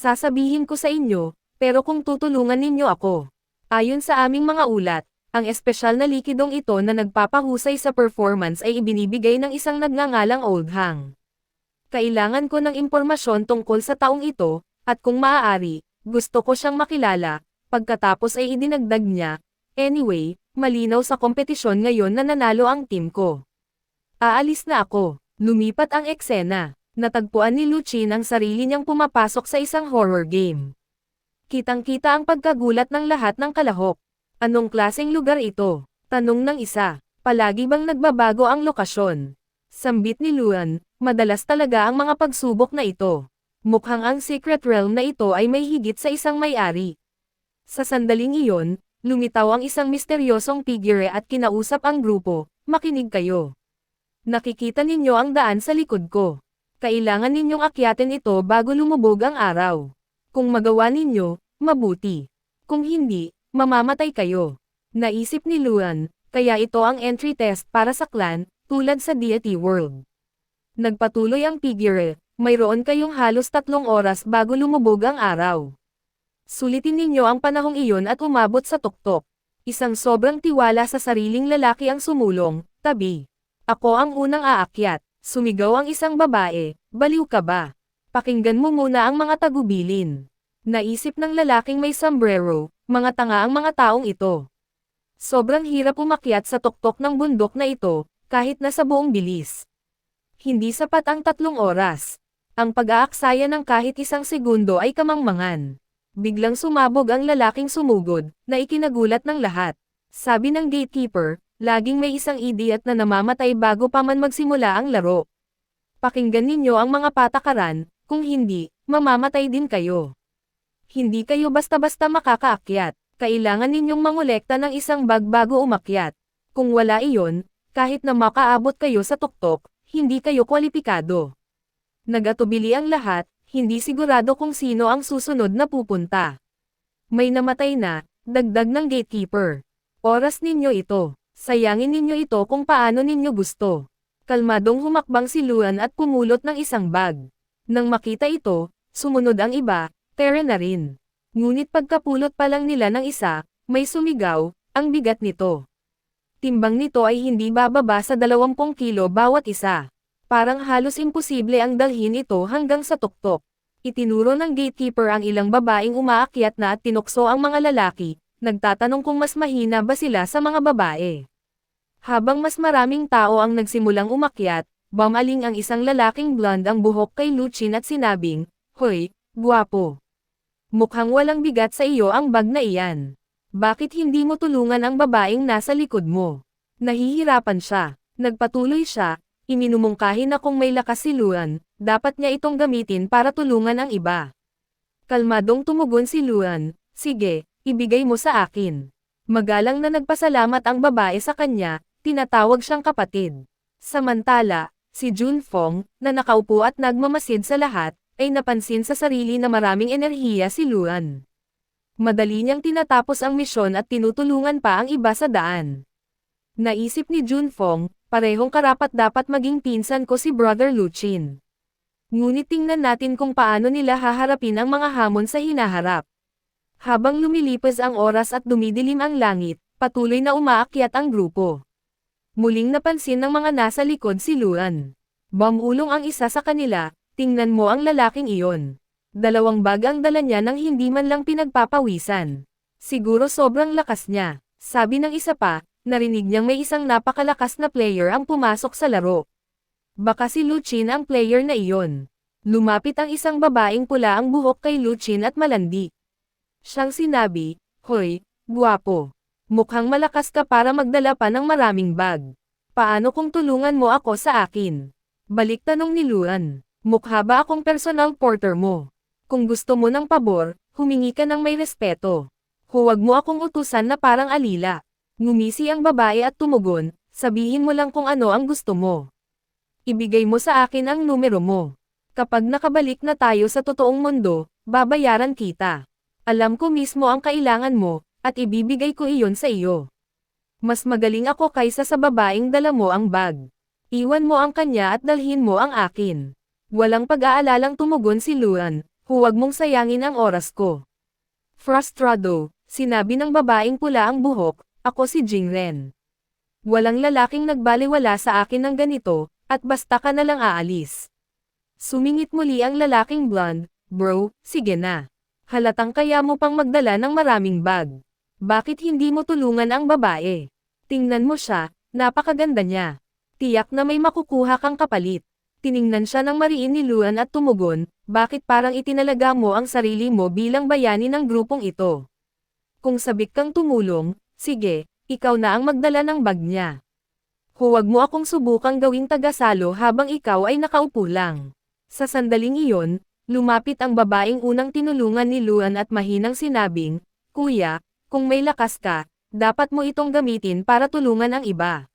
Sasabihin ko sa inyo, pero kung tutulungan ninyo ako. Ayon sa aming mga ulat, ang espesyal na likidong ito na nagpapahusay sa performance ay ibinibigay ng isang nagngangalang Old Hang. Kailangan ko ng impormasyon tungkol sa taong ito, at kung maaari, gusto ko siyang makilala. Pagkatapos ay idinagdag niya, anyway, malinaw sa kompetisyon ngayon na nanalo ang team ko. Aalis na ako. Lumipat ang eksena. Natagpuan ni Luchin ang sarili niyang pumapasok sa isang horror game. Kitang-kita ang pagkagulat ng lahat ng kalahok. Anong klaseng lugar ito? Tanong ng isa. Palagi bang nagbabago ang lokasyon? Sambit ni Luan, madalas talaga ang mga pagsubok na ito. Mukhang ang secret realm na ito ay may higit sa isang may-ari. Sa sandaling iyon, lumitaw ang isang misteryosong figure at kinausap ang grupo, makinig kayo. Nakikita ninyo ang daan sa likod ko. Kailangan ninyong akyatin ito bago lumubog ang araw. Kung magawa ninyo, mabuti. Kung hindi, mamamatay kayo. Naisip ni Luan, kaya ito ang entry test para sa clan, tulad sa deity world. Nagpatuloy ang figure, mayroon kayong halos 3 oras bago lumubog ang araw. Sulitin ninyo ang panahong iyon at umabot sa tuktok. Isang sobrang tiwala sa sariling lalaki ang sumulong, tabi. Ako ang unang aakyat. Sumigaw ang isang babae, baliw ka ba? Pakinggan mo muna ang mga tagubilin. Naisip ng lalaking may sombrero, mga tanga ang mga taong ito. Sobrang hirap umakyat sa tuktok ng bundok na ito, kahit na sa buong bilis. Hindi sapat ang 3 oras. Ang pag-aaksaya ng kahit 1 segundo ay kamangmangan. Biglang sumabog ang lalaking sumugod, na ikinagulat ng lahat. Sabi ng gatekeeper, laging may isang idiot na namamatay bago pa man magsimula ang laro. Pakinggan ninyo ang mga patakaran, kung hindi, mamamatay din kayo. Hindi kayo basta-basta makakaakyat, kailangan ninyong mangolekta ng isang bag bago umakyat. Kung wala iyon, kahit na makaabot kayo sa tuktok, hindi kayo kwalipikado. Nagatubili ang lahat, hindi sigurado kung sino ang susunod na pupunta. May namatay na, dagdag ng gatekeeper. Oras ninyo ito. Sayangin ninyo ito kung paano ninyo gusto. Kalmadong humakbang si Luan at pumulot ng isang bag. Nang makita ito, sumunod ang iba, Terra na rin. Ngunit pagkapulot pa lang nila ng isa, may sumigaw, ang bigat nito. Timbang nito ay hindi bababa sa 20 kilo bawat isa. Parang halos imposible ang dalhin ito hanggang sa tuktok. Itinuro ng gatekeeper ang ilang babaeng umaakyat na at tinukso ang mga lalaki, nagtatanong kung mas mahina ba sila sa mga babae. Habang mas maraming tao ang nagsimulang umakyat, bumaling ang isang lalaking blonde ang buhok kay Luchin at sinabing, "Hoy, guwapo. Mukhang walang bigat sa iyo ang bag na iyan. Bakit hindi mo tulungan ang babaeng nasa likod mo?" Nahihirapan siya. Nagpatuloy siya, iminumungkahi na kung may lakas si Luan, dapat niya itong gamitin para tulungan ang iba. Kalmadong tumugon si Luan, "Sige, ibigay mo sa akin." Magalang na nagpasalamat ang babae sa kanya, tinatawag siyang kapatid. Samantala, si Junfeng, na nakaupo at nagmamasid sa lahat, ay napansin sa sarili na maraming enerhiya si Luan. Madali niyang tinatapos ang misyon at tinutulungan pa ang iba sa daan. Naisip ni Junfeng, parehong karapat-dapat maging pinsan ko si Brother Luchin. Ngunit tingnan natin kung paano nila haharapin ang mga hamon sa hinaharap. Habang lumilipas ang oras at dumidilim ang langit, patuloy na umaakyat ang grupo. Muling napansin ng mga nasa likod si Luan. Bumulong ang isa sa kanila, "Tingnan mo ang lalaking iyon. 2 bag ang dala niya nang hindi man lang pinagpapawisan. Siguro sobrang lakas niya." Sabi ng isa pa, narinig niyang may isang napakalakas na player ang pumasok sa laro. Baka si Luchin ang player na iyon. Lumapit ang isang babaeng pula ang buhok kay Luchin at malandi. Siyang sinabi, "Hoy, guwapo. Mukhang malakas ka para magdala pa ng maraming bag. Paano kung tulungan mo ako sa akin?" Balik tanong ni Luan, "Mukha ba akong personal porter mo? Kung gusto mo ng pabor, humingi ka ng may respeto. Huwag mo akong utusan na parang alila." Ngumisi ang babae at tumugon, "Sabihin mo lang kung ano ang gusto mo. Ibigay mo sa akin ang numero mo. Kapag nakabalik na tayo sa totoong mundo, babayaran kita. Alam ko mismo ang kailangan mo, at ibibigay ko iyon sa iyo. Mas magaling ako kaysa sa babaeng dala mo ang bag. Iwan mo ang kanya at dalhin mo ang akin." Walang pag-aalalang tumugon si Luan, Huwag mong sayangin ang oras ko. Frustrado, sinabi ng babaeng pula ang buhok, ako si Jingren. Walang lalaking nagbaliwala sa akin ng ganito, at basta ka na lang aalis. Sumingit muli ang lalaking blonde, bro, sige na. Halatang kaya mo pang magdala ng maraming bag. Bakit hindi mo tulungan ang babae? Tingnan mo siya, napakaganda niya. Tiyak na may makukuha kang kapalit. Tiningnan siya ng mariin ni Luan at tumugon, bakit parang itinalaga mo ang sarili mo bilang bayani ng grupong ito? Kung sabik kang tumulong, sige, ikaw na ang magdala ng bag niya. Huwag mo akong subukang gawing tagasalo habang ikaw ay nakaupo lang. Sa sandaling iyon, lumapit ang babaeng unang tinulungan ni Luan at mahinang sinabing, Kuya, kung may lakas ka, dapat mo itong gamitin para tulungan ang iba.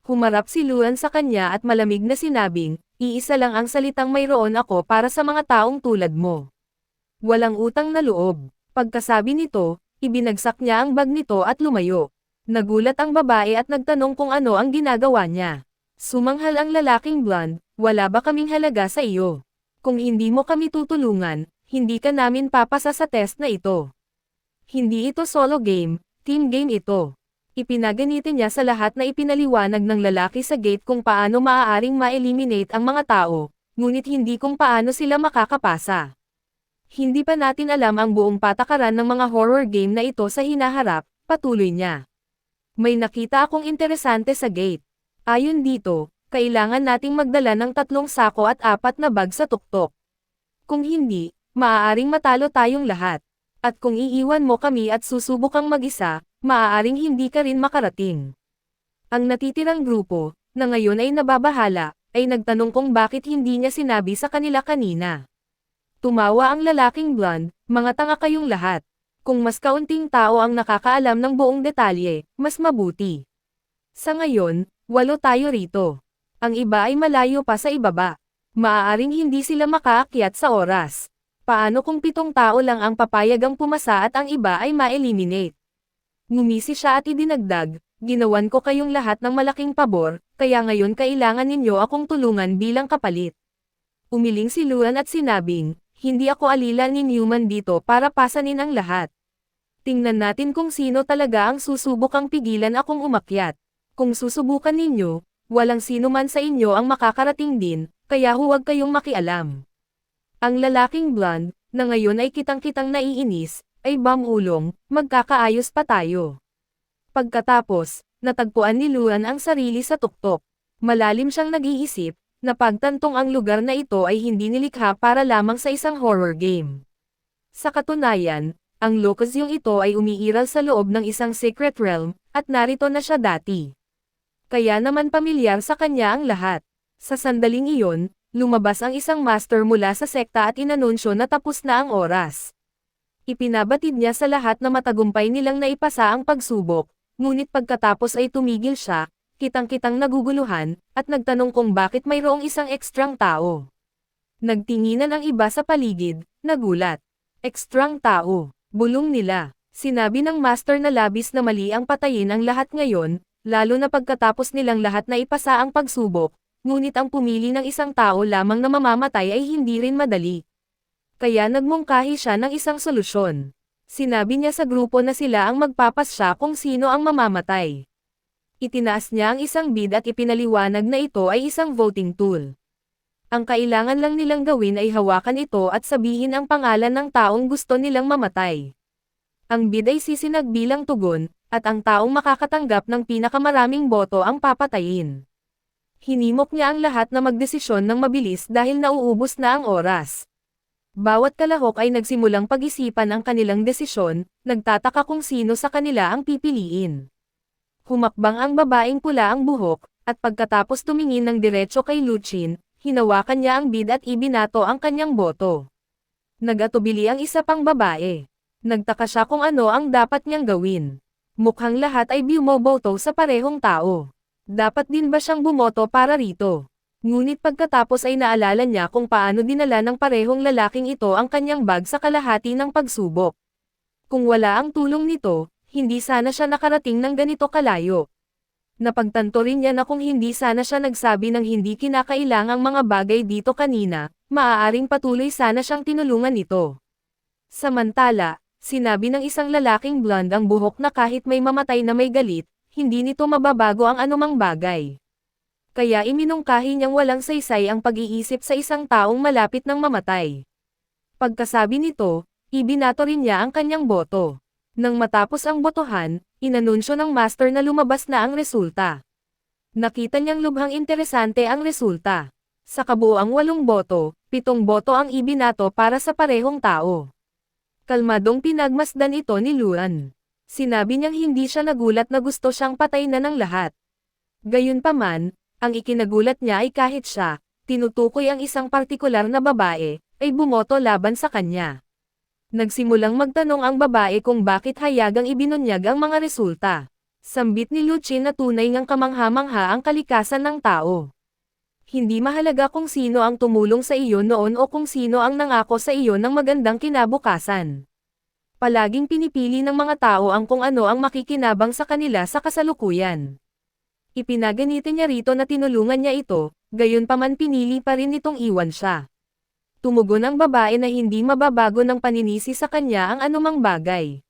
Humarap si Luan sa kanya at malamig na sinabing, iisa lang ang salitang mayroon ako para sa mga taong tulad mo. Walang utang na loob. Pagkasabi nito, ibinagsak niya ang bag nito at lumayo. Nagulat ang babae at nagtanong kung ano ang ginagawa niya. Sumanghal ang lalaking blonde, wala ba kaming halaga sa iyo? Kung hindi mo kami tutulungan, hindi ka namin papasa sa test na ito. Hindi ito solo game, team game ito. Ipinaganitin niya sa lahat na ipinaliwanag ng lalaki sa gate kung paano maaaring ma-eliminate ang mga tao, ngunit hindi kung paano sila makakapasa. Hindi pa natin alam ang buong patakaran ng mga horror game na ito sa hinaharap, patuloy niya. May nakita akong interesante sa gate. Ayon dito, kailangan nating magdala ng 3 sako at 4 na bag sa tuktok. Kung hindi, maaaring matalo tayong lahat. At kung iiwan mo kami at susubukang mag-isa, maaaring hindi ka rin makarating. Ang natitirang grupo, na ngayon ay nababahala, ay nagtanong kung bakit hindi niya sinabi sa kanila kanina. Tumawa ang lalaking blonde, mga tanga kayong lahat. Kung mas kaunting tao ang nakakaalam ng buong detalye, mas mabuti. Sa ngayon, 8 tayo rito. Ang iba ay malayo pa sa ibaba. Maaaring hindi sila makaakyat sa oras. Paano kung 7 tao lang ang papayagang pumasa at ang iba ay ma-eliminate? Ngumisi siya at idinagdag, ginawan ko kayong lahat ng malaking pabor, kaya ngayon kailangan ninyo akong tulungan bilang kapalit. Umiling si Luan at sinabing, hindi ako alila ni Newman dito para pasanin ang lahat. Tingnan natin kung sino talaga ang susubukang pigilan akong umakyat. Kung susubukan ninyo, walang sino man sa inyo ang makakarating din, kaya huwag kayong makialam. Ang lalaking blonde, na ngayon ay kitang-kitang naiinis, ay bamulong, magkakaayos pa tayo. Pagkatapos, natagpuan ni Luan ang sarili sa tuktok. Malalim siyang nag-iisip, na pagtantong ang lugar na ito ay hindi nilikha para lamang sa isang horror game. Sa katunayan, ang lokasyong ito ay umiiral sa loob ng isang secret realm, at narito na siya dati. Kaya naman pamilyar sa kanya ang lahat. Sa sandaling iyon, lumabas ang isang master mula sa sekta at inanunsyo na tapos na ang oras. Ipinabatid niya sa lahat na matagumpay nilang naipasa ang pagsubok, ngunit pagkatapos ay tumigil siya, kitang-kitang naguguluhan, at nagtanong kung bakit mayroong isang ekstrang tao. Nagtinginan ang iba sa paligid, nagulat. Ekstrang tao, bulong nila. Sinabi ng master na labis na mali ang patayin ang lahat ngayon, lalo na pagkatapos nilang lahat na ipasa ang pagsubok. Ngunit ang pumili ng isang tao lamang na mamamatay ay hindi rin madali. Kaya nagmungkahi siya ng isang solusyon. Sinabi niya sa grupo na sila ang magpapasya kung sino ang mamamatay. Itinaas niya ang isang bid at ipinaliwanag na ito ay isang voting tool. Ang kailangan lang nilang gawin ay hawakan ito at sabihin ang pangalan ng taong gusto nilang mamatay. Ang bid ay sisinag bilang tugon, at ang taong makakatanggap ng pinakamaraming boto ang papatayin. Hinimok niya ang lahat na magdesisyon ng mabilis dahil nauubos na ang oras. Bawat kalahok ay nagsimulang pag-isipan ang kanilang desisyon, nagtataka kung sino sa kanila ang pipiliin. Humakbang ang babaeng pula ang buhok, at pagkatapos tumingin ng diretso kay Luchin, hinawakan niya ang bid at ibinato ang kanyang boto. Nagatubili ang isa pang babae. Nagtaka siya kung ano ang dapat niyang gawin. Mukhang lahat ay bumoboto sa parehong tao. Dapat din ba siyang bumoto para rito? Ngunit pagkatapos ay naalala niya kung paano dinala ng parehong lalaking ito ang kanyang bag sa kalahati ng pagsubok. Kung wala ang tulong nito, hindi sana siya nakarating ng ganito kalayo. Napagtanto rin niya na kung hindi sana siya nagsabi ng hindi kinakailangang mga bagay dito kanina, maaaring patuloy sana siyang tinulungan nito. Samantala, sinabi ng isang lalaking blonde ang buhok na kahit may mamatay na may galit, hindi nito mababago ang anumang bagay. Kaya iminungkahi niyang walang saysay ang pag-iisip sa isang taong malapit ng mamatay. Pagkasabi nito, ibinato rin niya ang kanyang boto. Nang matapos ang botohan, inanunsyo ng master na lumabas na ang resulta. Nakita niyang lubhang interesante ang resulta. Sa kabuuang 8 boto, 7 boto ang ibinato para sa parehong tao. Kalmadong pinagmasdan ito ni Luan. Sinabi niyang hindi siya nagulat na gusto siyang patay na ng lahat. Gayunpaman, ang ikinagulat niya ay kahit siya, tinutukoy ang isang partikular na babae, ay bumoto laban sa kanya. Nagsimulang magtanong ang babae kung bakit hayagang ibinunyag ang mga resulta. Sambit ni Luchin na tunay ngang kamangha-mangha ang kalikasan ng tao. Hindi mahalaga kung sino ang tumulong sa iyo noon o kung sino ang nangako sa iyo ng magandang kinabukasan. Palaging pinipili ng mga tao ang kung ano ang makikinabang sa kanila sa kasalukuyan. Ipinaganitin niya rito na tinulungan niya ito, gayunpaman pinili pa rin nitong iwan siya. Tumugon ang babae na hindi mababago ng paninisi sa kanya ang anumang bagay.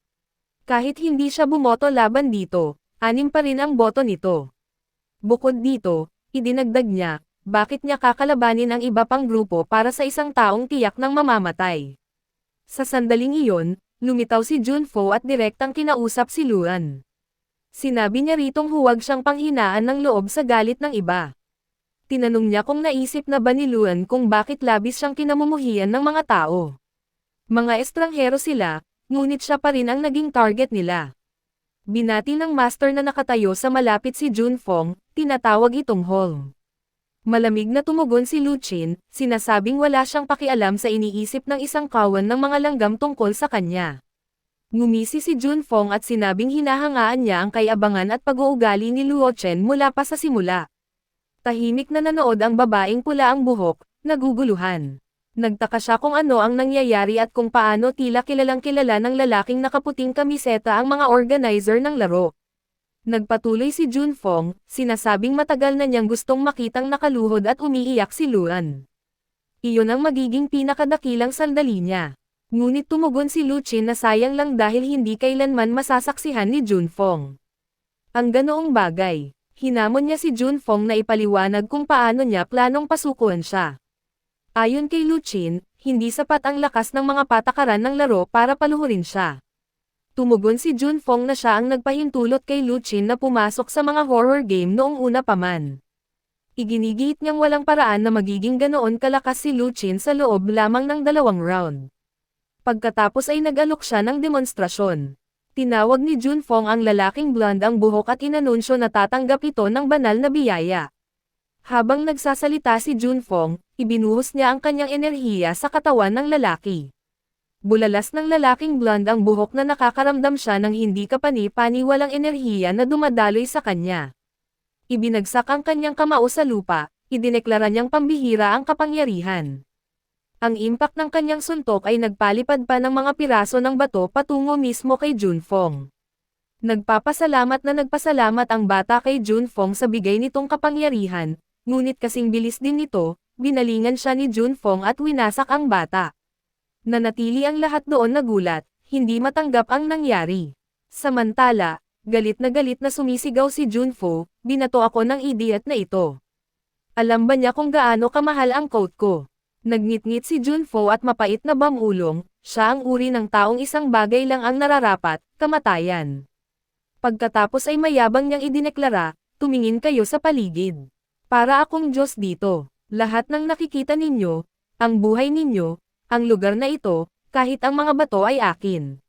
Kahit hindi siya bumoto laban dito, 6 pa rin ang boto nito. Bukod dito, idinagdag niya, bakit niya kakalabanin ang iba pang grupo para sa isang taong tiyak ng mamamatay. Sa sandaling iyon, lumitaw si Junfo at direktang kinausap si Luan. Sinabi niya ritong huwag siyang panghinaan ng loob sa galit ng iba. Tinanong niya kung naisip na ba ni Luan kung bakit labis siyang kinamumuhian ng mga tao. Mga estranghero sila, ngunit siya pa rin ang naging target nila. Binati ng master na nakatayo sa malapit si Junfong, tinatawag itong Holm. Malamig na tumugon si Luchin, sinasabing wala siyang pakialam sa iniisip ng isang kawan ng mga langgam tungkol sa kanya. Ngumisi si Junfong at sinabing hinahangaan niya ang kayabangan at pag-uugali ni Luo Chen mula pa sa simula. Tahimik na nanood ang babaeng pula ang buhok, naguguluhan. Nagtaka siya kung ano ang nangyayari at kung paano tila kilalang kilala ng lalaking nakaputing kamiseta ang mga organizer ng laro. Nagpatuloy si Junfong, sinasabing matagal na niyang gustong makitang nakaluhod at umiiyak si Luan. Iyon ang magiging pinakadakilang sandali niya. Ngunit tumugon si Luchin na sayang lang dahil hindi kailanman masasaksihan ni Junfong ang ganoong bagay. Hinamon niya si Junfong na ipaliwanag kung paano niya planong pasukuan siya. Ayon kay Luchin, hindi sapat ang lakas ng mga patakaran ng laro para paluhurin siya. Tumugon si Junfong na siya ang nagpahintulot kay Luchin na pumasok sa mga horror game noong una pa man. Iginigit niyang walang paraan na magiging ganoon kalakas si Luchin sa loob lamang ng 2 round. Pagkatapos ay nag-alok siya ng demonstrasyon. Tinawag ni Junfong ang lalaking blonde ang buhok at inanunsyo na tatanggap ito ng banal na biyaya. Habang nagsasalita si Junfong, ibinuhos niya ang kanyang enerhiya sa katawan ng lalaki. Bulalas ng lalaking blonde ang buhok na nakakaramdam siya ng hindi kapani-paniwalang enerhiya na dumadaloy sa kanya. Ibinagsak ang kanyang kamao sa lupa, idineklara niyang pambihira ang kapangyarihan. Ang impact ng kanyang suntok ay nagpalipad pa ng mga piraso ng bato patungo mismo kay Junfong. Nagpapasalamat na nagpasalamat ang bata kay Junfong sa bigay nitong kapangyarihan, ngunit kasing bilis din nito, binalingan siya ni Junfong at winasak ang bata. Nanatili ang lahat doon nagulat, hindi matanggap ang nangyari. Samantala, galit na sumisigaw si Junfo, binato ako ng idiot na ito. Alam ba niya kung gaano kamahal ang coat ko? Nagngit-ngit si Junfo at mapait na bamulong, siya ang uri ng taong isang bagay lang ang nararapat, kamatayan. Pagkatapos ay mayabang niyang idineklara, tumingin kayo sa paligid. Para akong Diyos dito, lahat ng nakikita ninyo, ang buhay ninyo, ang lugar na ito, kahit ang mga bato ay akin.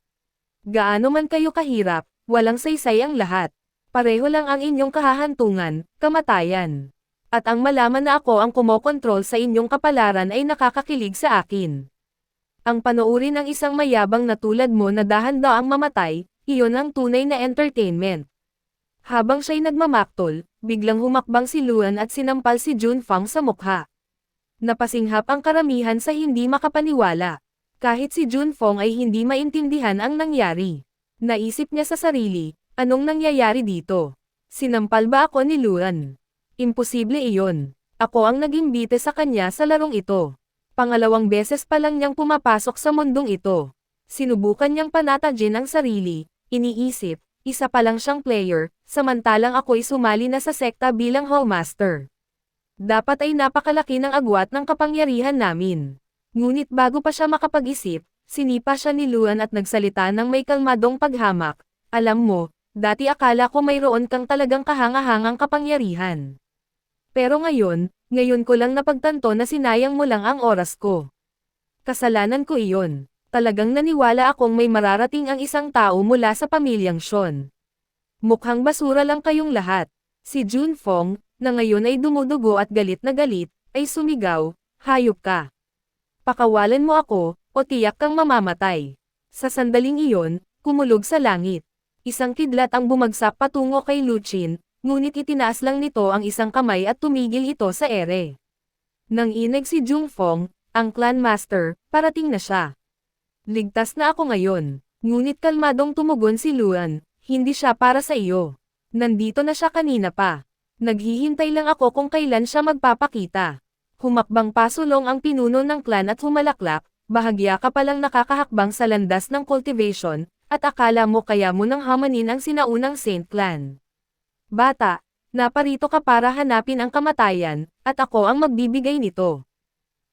Gaano man kayo kahirap, walang saysay ang lahat. Pareho lang ang inyong kahahantungan, kamatayan. At ang malaman na ako ang kumokontrol sa inyong kapalaran ay nakakakilig sa akin. Ang panoorin ng isang mayabang na tulad mo na dahan-daang mamatay, iyon ang tunay na entertainment. Habang siya'y nagmamaktol, biglang humakbang si Luan at sinampal si Junfong sa mukha. Napasinghap ang karamihan sa hindi makapaniwala. Kahit si Junfong ay hindi maintindihan ang nangyari. Naisip niya sa sarili, anong nangyayari dito? Sinampal ba ako ni Luan? Imposible iyon. Ako ang naging bite sa kanya sa larong ito. Pangalawang beses pa lang niyang pumapasok sa mundong ito. Sinubukan niyang panatagin ang sarili, iniisip, isa pa lang siyang player, samantalang ako'y sumali na sa sekta bilang hallmaster. Dapat ay napakalaki ng agwat ng kapangyarihan namin. Ngunit bago pa siya makapag-isip, sinipa siya ni Luan at nagsalita ng may kalmadong paghamak. Alam mo, dati akala ko mayroon kang talagang kahangahangang kapangyarihan. Pero ngayon ko lang napagtanto na sinayang mo lang ang oras ko. Kasalanan ko iyon. Talagang naniwala akong may mararating ang isang tao mula sa pamilyang Sean. Mukhang basura lang kayong lahat. Si Junfeng, na ngayon ay dumudugo at galit na galit, ay sumigaw, hayop ka. Pakawalan mo ako, o tiyak kang mamamatay. Sa sandaling iyon, kumulog sa langit. Isang kidlat ang bumagsak patungo kay Luchin, ngunit itinaas lang nito ang isang kamay at tumigil ito sa ere. Nang inig si Junfeng, ang clan master, parating na siya. Ligtas na ako ngayon. Ngunit kalmadong tumugon si Luan, hindi siya para sa iyo. Nandito na siya kanina pa. Naghihintay lang ako kung kailan siya magpapakita. Humakbang pasulong ang pinuno ng clan at humalaklak, bahagya ka palang nakakahakbang sa landas ng cultivation, at akala mo kaya mo nang hamanin ang sinaunang Saint Clan. Bata, naparito ka para hanapin ang kamatayan, at ako ang magbibigay nito.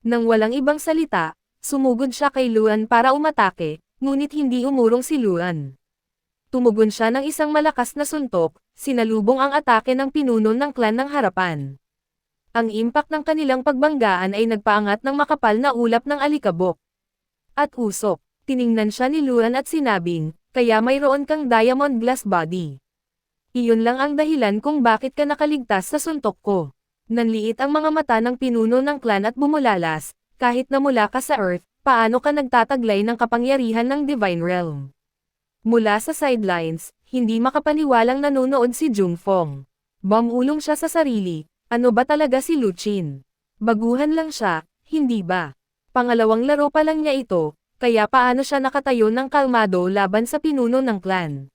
Nang walang ibang salita, sumugod siya kay Luan para umatake, ngunit hindi umurong si Luan. Tumugon siya ng isang malakas na suntok, sinalubong ang atake ng pinuno ng clan ng harapan. Ang impact ng kanilang pagbanggaan ay nagpaangat ng makapal na ulap ng alikabok. At usok, tiningnan siya ni Luan at sinabing, kaya mayroon kang diamond glass body. Iyon lang ang dahilan kung bakit ka nakaligtas sa suntok ko. Nanliit ang mga mata ng pinuno ng clan at bumulalas, kahit na mula ka sa Earth, paano ka nagtataglay ng kapangyarihan ng Divine Realm? Mula sa sidelines, hindi makapaniwalang nanonood si Junfeng. Bumulong siya sa sarili, ano ba talaga si Luchin? Baguhan lang siya, hindi ba? Pangalawang laro pa lang niya ito, kaya paano siya nakatayo ng kalmado laban sa pinuno ng clan?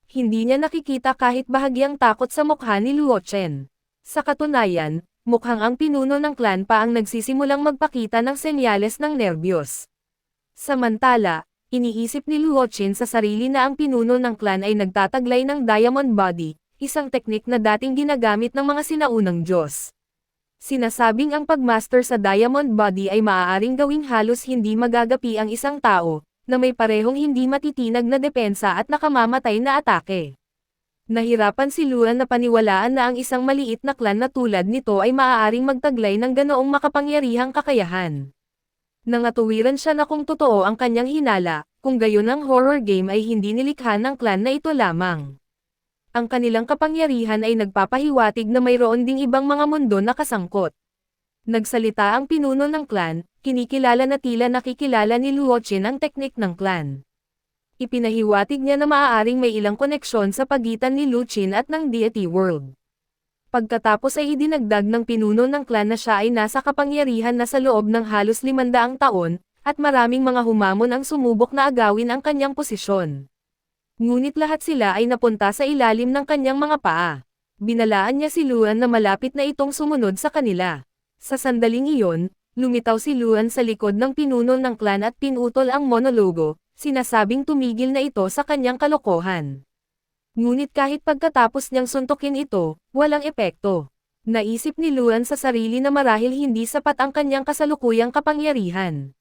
Hindi niya nakikita kahit bahagyang takot sa mukha ni Luo Chen. Sa katunayan, mukhang ang pinuno ng clan pa ang nagsisimulang magpakita ng senyales ng nerbiyos. Samantala, iniisip ni Luo Chen sa sarili na ang pinuno ng clan ay nagtataglay ng diamond body, isang teknik na dating ginagamit ng mga sinaunang Diyos. Sinasabing ang pagmaster sa diamond body ay maaaring gawing halos hindi magagapi ang isang tao, na may parehong hindi matitinag na depensa at nakamamatay na atake. Nahirapan si Luan na paniwalaan na ang isang maliit na clan na tulad nito ay maaaring magtaglay ng ganoong makapangyarihang kakayahan. Nangatuwiran siya na kung totoo ang kanyang hinala, kung gayon ang horror game ay hindi nilikha ng clan na ito lamang. Ang kanilang kapangyarihan ay nagpapahiwatig na mayroon ding ibang mga mundo na kasangkot. Nagsalita ang pinuno ng clan, kinikilala na tila nakikilala ni Luo Chen ang teknik ng clan. Ipinahiwatig niya na maaaring may ilang koneksyon sa pagitan ni Luchin at ng Deity World. Pagkatapos ay idinagdag ng pinuno ng clan na siya ay nasa kapangyarihan na sa loob ng halos 500 taon, at maraming mga humamon ang sumubok na agawin ang kanyang posisyon. Ngunit lahat sila ay napunta sa ilalim ng kanyang mga paa. Binalaan niya si Luan na malapit na itong sumunod sa kanila. Sa sandaling iyon, lumitaw si Luan sa likod ng pinuno ng clan at pinutol ang monologo, sinasabing tumigil na ito sa kanyang kalokohan. Ngunit kahit pagkatapos niyang suntukin ito, walang epekto. Naisip ni Luan sa sarili na marahil hindi sapat ang kanyang kasalukuyang kapangyarihan.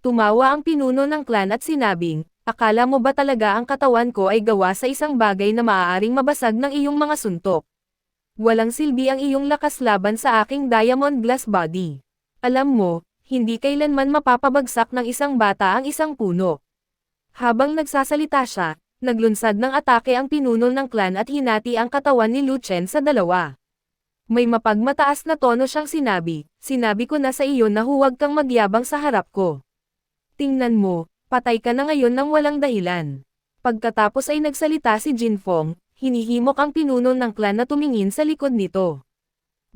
Tumawa ang pinuno ng clan at sinabing, akala mo ba talaga ang katawan ko ay gawa sa isang bagay na maaaring mabasag ng iyong mga suntok? Walang silbi ang iyong lakas laban sa aking diamond glass body. Alam mo, hindi kailanman mapapabagsak ng isang bata ang isang puno. Habang nagsasalita siya, naglunsad ng atake ang pinuno ng clan at hinati ang katawan ni Lu Chen sa dalawa. May mapagmataas na tono siyang sinabi ko na sa iyo na huwag kang magyabang sa harap ko. Tingnan mo, patay ka na ngayon ng walang dahilan. Pagkatapos ay nagsalita si Jinfeng, hinihimok ang pinuno ng clan na tumingin sa likod nito.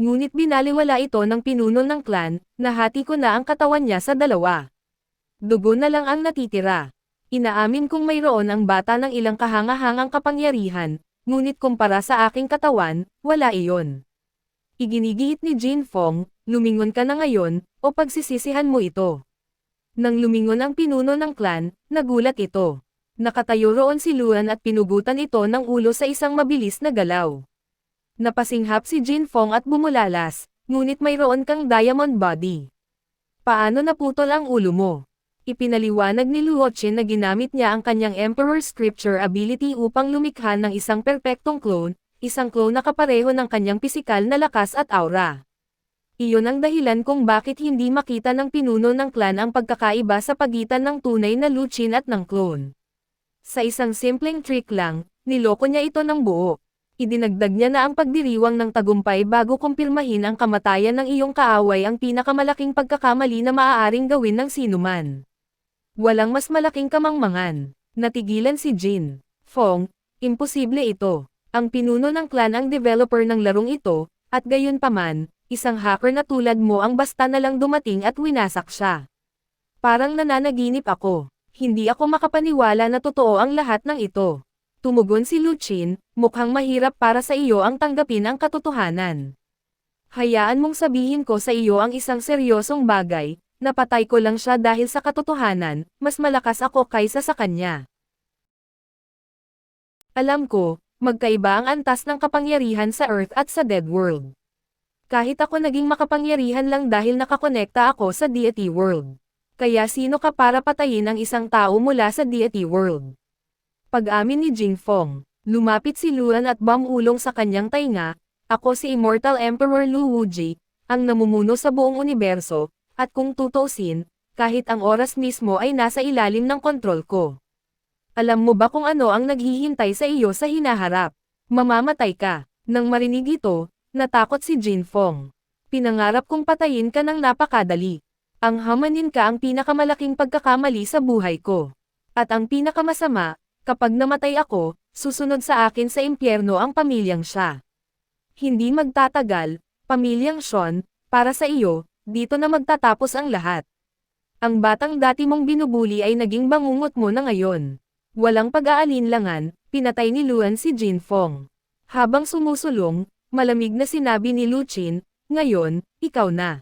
Ngunit binaliwala ito ng pinuno ng clan, nahati ko na ang katawan niya sa dalawa. Dugo na lang ang natitira. Inaamin kong mayroon ang bata ng ilang kahangahangang kapangyarihan, ngunit kumpara sa aking katawan, wala iyon. Iginigiit ni Jin Fong, lumingon ka na ngayon, o pagsisisihan mo ito. Nang lumingon ang pinuno ng clan, nagulat ito. Nakatayo roon si Luan at pinugutan ito ng ulo sa isang mabilis na galaw. Napasinghap si Jin Fong at bumulalas, ngunit mayroon kang diamond body. Paano naputol ang ulo mo? Ipinaliwanag ni Luo Qin na ginamit niya ang kanyang Emperor Scripture ability upang lumikha ng isang perpektong clone, isang clone na kapareho ng kanyang pisikal na lakas at aura. Iyon ang dahilan kung bakit hindi makita ng pinuno ng clan ang pagkakaiba sa pagitan ng tunay na Lu Qin at ng clone. Sa isang simpleng trick lang, niloko niya ito ng buo. Idinagdag niya na ang pagdiriwang ng tagumpay bago kumpirmahin ang kamatayan ng iyong kaaway ang pinakamalaking pagkakamali na maaaring gawin ng sinuman. Walang mas malaking kamangmangan. Natigilan si Jin Fong, imposible ito. Ang pinuno ng clan ang developer ng larong ito, at gayunpaman, isang hacker na tulad mo ang basta na lang dumating at winasak siya. Parang nananaginip ako. Hindi ako makapaniwala na totoo ang lahat ng ito. Tumugon si Lu Qin, mukhang mahirap para sa iyo ang tanggapin ang katotohanan. Hayaan mong sabihin ko sa iyo ang isang seryosong bagay, napatay ko lang siya dahil sa katotohanan, mas malakas ako kaysa sa kanya. Alam ko, magkaiba ang antas ng kapangyarihan sa Earth at sa Dead World. Kahit ako naging makapangyarihan lang dahil nakakonekta ako sa Deity World. Kaya sino ka para patayin ang isang tao mula sa Deity World? Pag-amin ni Jin Fong, lumapit si Luan at bumulong sa kanyang tainga, ako si Immortal Emperor Lu Wuji, ang namumuno sa buong universo, at kung tutuusin, kahit ang oras mismo ay nasa ilalim ng kontrol ko. Alam mo ba kung ano ang naghihintay sa iyo sa hinaharap? Mamamatay ka. Nang marinig ito, natakot si Jin Fong. Pinangarap kong patayin ka ng napakadali. Ang hamanin ka ang pinakamalaking pagkakamali sa buhay ko. At ang pinakamasama, kapag namatay ako, susunod sa akin sa impyerno ang pamilyang siya. Hindi magtatagal, pamilyang Sean, para sa iyo, dito na magtatapos ang lahat. Ang batang dati mong binubuli ay naging bangungot mo na ngayon. Walang pag-aalinlangan, pinatay ni Luan si Jin Fong. Habang sumusulong, malamig na sinabi ni Lu Qin, ngayon, ikaw na.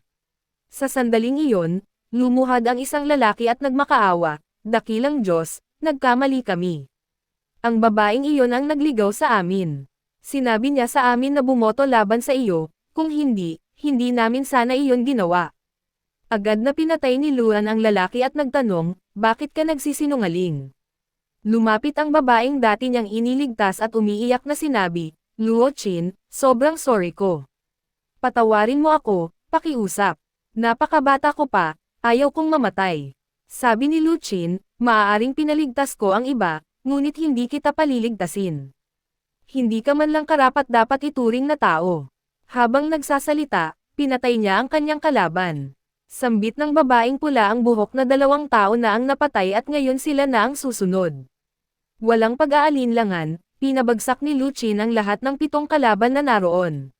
Sa sandaling iyon, lumuhad ang isang lalaki at nagmakaawa, dakilang Diyos, nagkamali kami. Ang babaeng iyon ang nagligaw sa amin. Sinabi niya sa amin na bumoto laban sa iyo, kung hindi, hindi namin sana iyon ginawa. Agad na pinatay ni Luan ang lalaki at nagtanong, bakit ka nagsisinungaling? Lumapit ang babaeng dati niyang iniligtas at umiiyak na sinabi, Luo Qin, sobrang sorry ko. Patawarin mo ako, pakiusap. Napakabata ko pa, ayaw kong mamatay. Sabi ni Lu Qin, maaaring pinaligtas ko ang iba, ngunit hindi kita paliligtasin. Hindi ka man lang karapat dapat ituring na tao. Habang nagsasalita, pinatay niya ang kanyang kalaban. Sambit ng babaeng pula ang buhok na 2 tao na ang napatay at ngayon sila na ang susunod. Walang pag-aalinlangan, pinabagsak ni Lu Qin ang lahat ng 7 kalaban na naroon.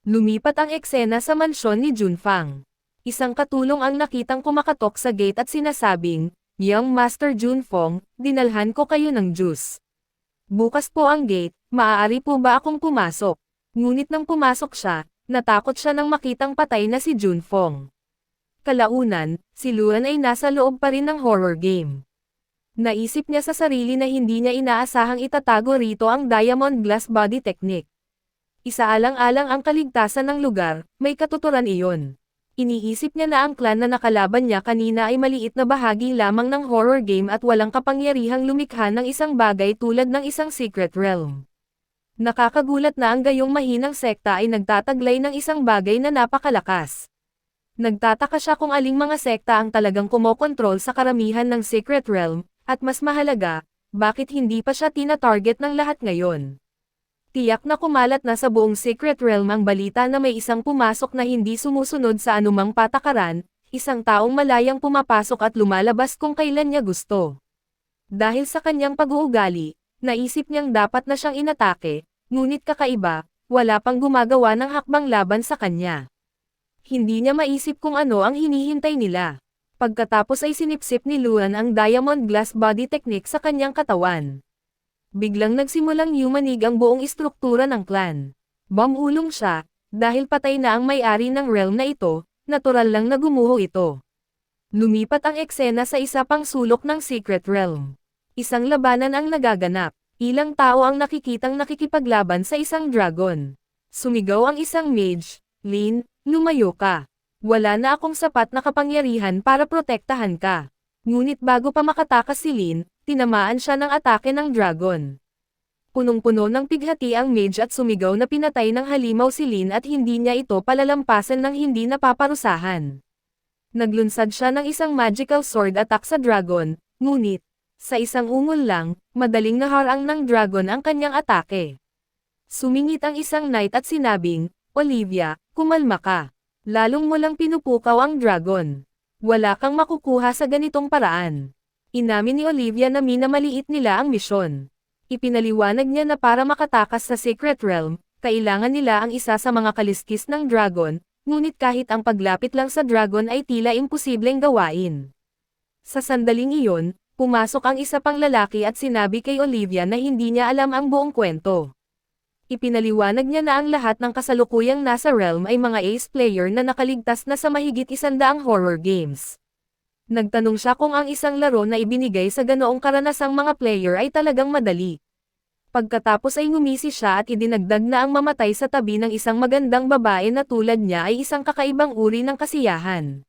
Lumipat ang eksena sa mansyon ni Junfang. Isang katulong ang nakitang kumakatok sa gate at sinasabing, Young Master Junfeng, dinalhan ko kayo ng juice. Bukas po ang gate, maaari po ba akong pumasok? Ngunit nang pumasok siya, natakot siya nang makitang patay na si Junfeng. Kalaunan, si Luan ay nasa loob pa rin ng horror game. Naisip niya sa sarili na hindi niya inaasahang itatago rito ang Diamond Glass Body Technique. Isaalang-alang ang kaligtasan ng lugar, may katuturan iyon. Iniisip niya na ang clan na nakalaban niya kanina ay maliit na bahagi lamang ng horror game at walang kapangyarihang lumikha ng isang bagay tulad ng isang secret realm. Nakakagulat na ang gayong mahinang sekta ay nagtataglay ng isang bagay na napakalakas. Nagtataka siya kung aling mga sekta ang talagang kumokontrol sa karamihan ng secret realm, at mas mahalaga, bakit hindi pa siya tina-target ng lahat ngayon. Tiyak na kumalat na sa buong secret realm ang balita na may isang pumasok na hindi sumusunod sa anumang patakaran, isang taong malayang pumapasok at lumalabas kung kailan niya gusto. Dahil sa kanyang pag-uugali, naisip niyang dapat na siyang inatake, ngunit kakaiba, wala pang gumagawa ng hakbang laban sa kanya. Hindi niya maisip kung ano ang hinihintay nila. Pagkatapos ay sinipsip ni Luan ang Diamond Glass Body Technique sa kanyang katawan. Biglang nagsimulang yumanig ang buong istruktura ng clan. Bumulong siya, dahil patay na ang may-ari ng realm na ito, natural lang na gumuho ito. Lumipat ang eksena sa isa pang sulok ng Secret Realm. Isang labanan ang nagaganap. Ilang tao ang nakikitang nakikipaglaban sa isang dragon. Sumigaw ang isang mage, Lin, lumayo ka. Wala na akong sapat na kapangyarihan para protektahan ka. Ngunit bago pa makatakas si Lin, tinamaan siya ng atake ng dragon. Punong-puno ng pighati ang mage at sumigaw na pinatay ng halimaw si Lin at hindi niya ito palalampasan ng hindi napaparusahan. Naglunsad siya ng isang magical sword attack sa dragon, ngunit, sa isang ungol lang, madaling naharang ng dragon ang kanyang atake. Sumingit ang isang knight at sinabing, Olivia, kumalma ka. Lalong mo lang pinupukaw ang dragon. Wala kang makukuha sa ganitong paraan. Inamin ni Olivia na minamaliit nila ang misyon. Ipinaliwanag niya na para makatakas sa Secret Realm, kailangan nila ang isa sa mga kaliskis ng dragon, ngunit kahit ang paglapit lang sa dragon ay tila imposibleng gawain. Sa sandaling iyon, pumasok ang isa pang lalaki at sinabi kay Olivia na hindi niya alam ang buong kwento. Ipinaliwanag niya na ang lahat ng kasalukuyang nasa realm ay mga ace player na nakaligtas na sa mahigit 100 horror games. Nagtanong siya kung ang isang laro na ibinigay sa ganoong karanasang mga player ay talagang madali. Pagkatapos ay ngumisi siya at idinagdag na ang mamatay sa tabi ng isang magandang babae na tulad niya ay isang kakaibang uri ng kasiyahan.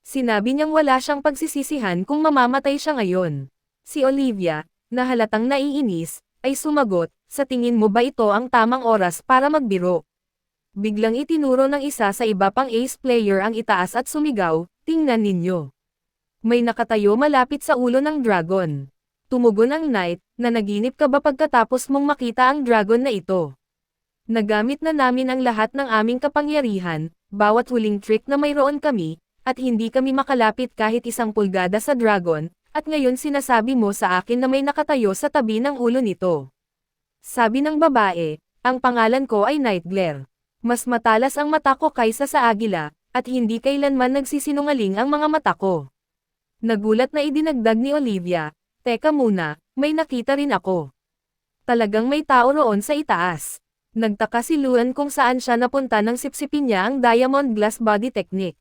Sinabi niyang wala siyang pagsisisihan kung mamamatay siya ngayon. Si Olivia, na halatang naiinis, ay sumagot, sa tingin mo ba ito ang tamang oras para magbiro? Biglang itinuro ng isa sa iba pang ace player ang itaas at sumigaw, tingnan ninyo. May nakatayo malapit sa ulo ng dragon. Tumugon ang knight, na naginip ka ba pagkatapos mong makita ang dragon na ito? Nagamit na namin ang lahat ng aming kapangyarihan, bawat huling trick na mayroon kami, at hindi kami makalapit kahit 1 pulgada sa dragon, at ngayon sinasabi mo sa akin na may nakatayo sa tabi ng ulo nito. Sabi ng babae, ang pangalan ko ay Nightglare. Mas matalas ang mata ko kaysa sa agila, at hindi kailanman nagsisinungaling ang mga mata ko. Nagulat na idinagdag ni Olivia, teka muna, may nakita rin ako. Talagang may tao roon sa itaas. Nagtaka si Luan kung saan siya napunta nang sipsipin niya ang diamond glass body technique.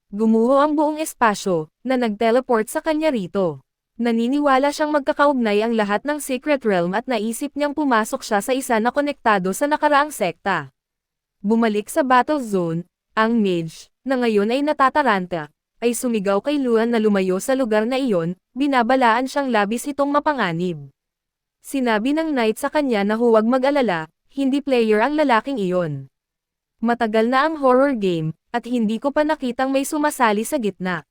Gumuho ang buong espasyo, na nag-teleport sa kanya rito. Naniniwala siyang magkakaugnay ang lahat ng Secret Realm at naisip niyang pumasok siya sa isa na konektado sa nakaraang sekta. Bumalik sa battle zone, ang mage, na ngayon ay natataranta, ay sumigaw kay Luan na lumayo sa lugar na iyon, binabalaan siyang labis itong mapanganib. Sinabi ng knight sa kanya na huwag mag-alala, hindi player ang lalaking iyon. Matagal na ang horror game, at hindi ko pa nakitang may sumasali sa gitna.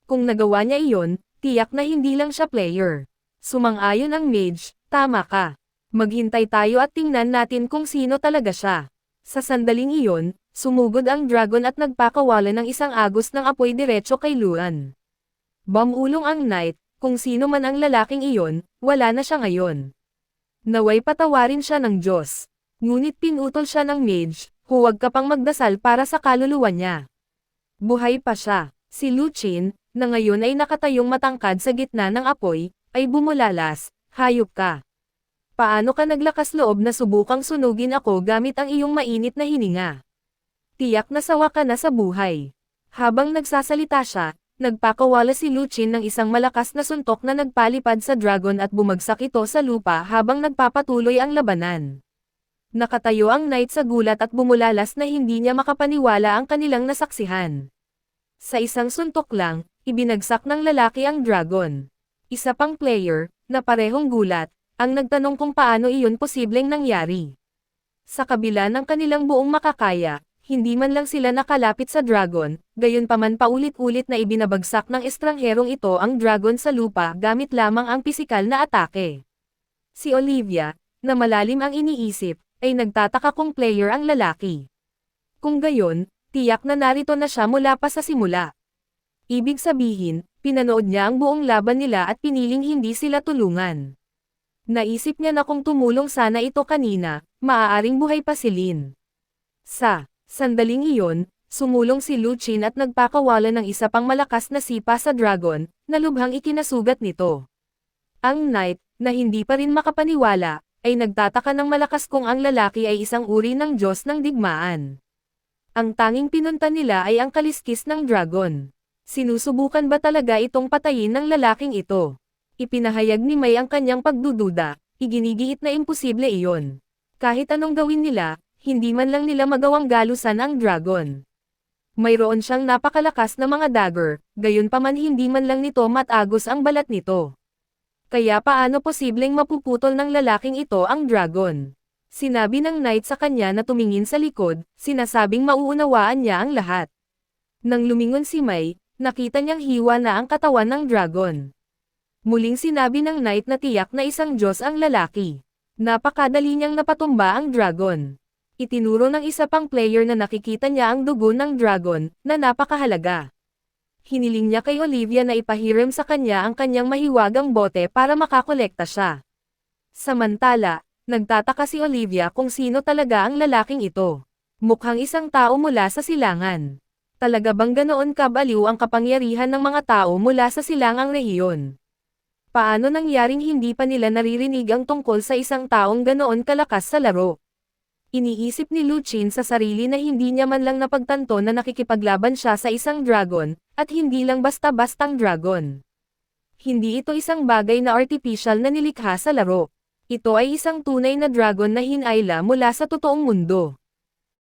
Kung nagawa niya iyon, tiyak na hindi lang siya player. Sumang-ayon ang mage, tama ka. Maghintay tayo at tingnan natin kung sino talaga siya. Sa sandaling iyon, sumugod ang dragon at nagpakawala ng isang agos ng apoy diretso kay Luan. Bumulong ang knight, kung sino man ang lalaking iyon, wala na siya ngayon. Naway patawarin siya ng Diyos. Ngunit pinutol siya ng mage, huwag ka pang magdasal para sa kaluluwa niya. Buhay pa siya. Si Luchin, na ngayon ay nakatayong matangkad sa gitna ng apoy, ay bumulalas, hayop ka. Paano ka naglakas loob na subukang sunugin ako gamit ang iyong mainit na hininga? Tiyak na sawa ka na sa buhay. Habang nagsasalita siya, nagpakawala si Luchin ng isang malakas na suntok na nagpalipad sa dragon at bumagsak ito sa lupa habang nagpapatuloy ang labanan. Nakatayo ang knight sa gulat at bumulalas na hindi niya makapaniwala ang kanilang nasaksihan. Sa isang suntok lang, ibinagsak ng lalaki ang dragon. Isa pang player, na parehong gulat, ang nagtanong kung paano iyon posibleng nangyari. Sa kabila ng kanilang buong makakaya, hindi man lang sila nakalapit sa dragon, gayunpaman paulit-ulit na ibinabagsak ng estrangherong ito ang dragon sa lupa gamit lamang ang pisikal na atake. Si Olivia, na malalim ang iniisip, ay nagtataka kung player ang lalaki. Kung gayon, tiyak na narito na siya mula pa sa simula. Ibig sabihin, pinanood niya ang buong laban nila at piniling hindi sila tulungan. Naisip niya na kung tumulong sana ito kanina, maaaring buhay pa si Lin. Sa sandaling iyon, sumulong si Luchin at nagpakawala ng isa pang malakas na sipa sa dragon, na lubhang ikinasugat nito. Ang knight, na hindi pa rin makapaniwala, ay nagtataka ng malakas kung ang lalaki ay isang uri ng Diyos ng digmaan. Ang tanging pinunta nila ay ang kaliskis ng dragon. Sinusubukan ba talaga itong patayin ng lalaking ito? Ipinahayag ni May ang kanyang pagdududa, iginigiit na imposible iyon. Kahit anong gawin nila, hindi man lang nila magawang galusan ang dragon. Mayroon siyang napakalakas na mga dagger, gayunpaman hindi man lang nito matagos ang balat nito. Kaya paano posibleng mapuputol ng lalaking ito ang dragon? Sinabi ng knight sa kanya na tumingin sa likod, sinasabing mauunawaan niya ang lahat. Nang lumingon si May, nakita niyang hiwa na ang katawan ng dragon. Muling sinabi ng knight na tiyak na isang Diyos ang lalaki. Napakadali niyang napatumba ang dragon. Itinuro ng isa pang player na nakikita niya ang dugo ng dragon, na napakahalaga. Hiniling niya kay Olivia na ipahiram sa kanya ang kanyang mahiwagang bote para makakolekta siya. Samantala, nagtataka si Olivia kung sino talaga ang lalaking ito. Mukhang isang tao mula sa silangan. Talaga bang ganoon kabaliw ang kapangyarihan ng mga tao mula sa silangang rehiyon? Paano nangyaring hindi pa nila naririnig ang tungkol sa isang taong ganoon kalakas sa laro? Iniisip ni Luchin sa sarili na hindi niya man lang napagtanto na nakikipaglaban siya sa isang dragon, at hindi lang basta-bastang dragon. Hindi ito isang bagay na artificial na nilikha sa laro. Ito ay isang tunay na dragon na hinayla mula sa totoong mundo.